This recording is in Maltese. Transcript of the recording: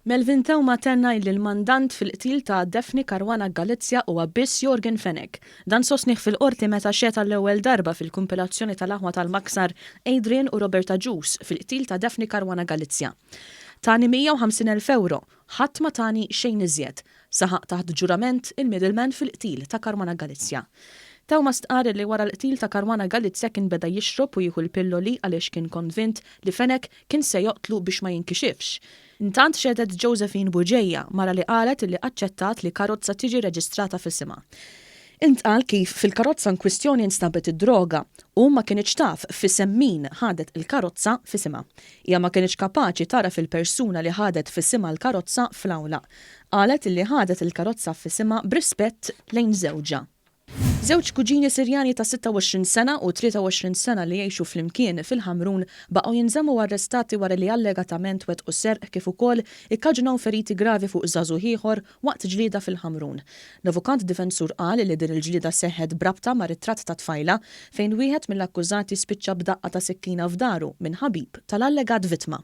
Melvin Tewma tenna il-mandant fil-qtil ta' Daphne Caruana Galizia huwa biss Jorgen Fenech. Dan sostniħ fil-qorti meta xeta l-ewwel darba fil-kumpilazzjoni tal-aħwa tal-Maksar Adrian u Roberta Juice fil-qtil ta' Daphne Caruana Galizia. Tani 150,000 euro, ħadd ma tani xejn iżjed. Saħaq taħt ġurament il-middleman fil-qtil ta' Caruana Galizia. Tewma stqar li wara l-qtil ta' Caruana Galizia kien beda jixrob u jieħu l-pilloli għaliex kien konvint li Fenech kien se joqtlu biex ma jinkixifx. Intant xedet Josephine Buġejja mara li qalet li aċċettat li karozza tiġi reġistrata fis-simha. Intqal kif fil-karozza kwistjoni instabet id-droga u ma kienx taf f'isem min ħadet il-karozza fis-simha. Hija ma kienx kapaċi tara fil-persuna li ħadet fis-simha l-karozza fl-awla. Qalet li ħadet il-karozza fis-simha b'rispett lejn żewġa. Żewġ kuġini Sirjani ta' 26 sena u 23 sena li jgħixu flimkien fil-Ħamrun baqgħu jinżammu arrestati wara li allegatament wettqu serq kif ukoll ikkaġunaw feriti gravi fuq żagħżugħ ieħor waqt ġlieda fil-Ħamrun. L-avukat difensur qal li din il-ġlieda seħħet brabta ma' ritratt ta' tfajla fejn wieħed mill-akkużati spiċċa b'daqqa ta' sikkina f'daru minn ħabib tal-allegat vittma.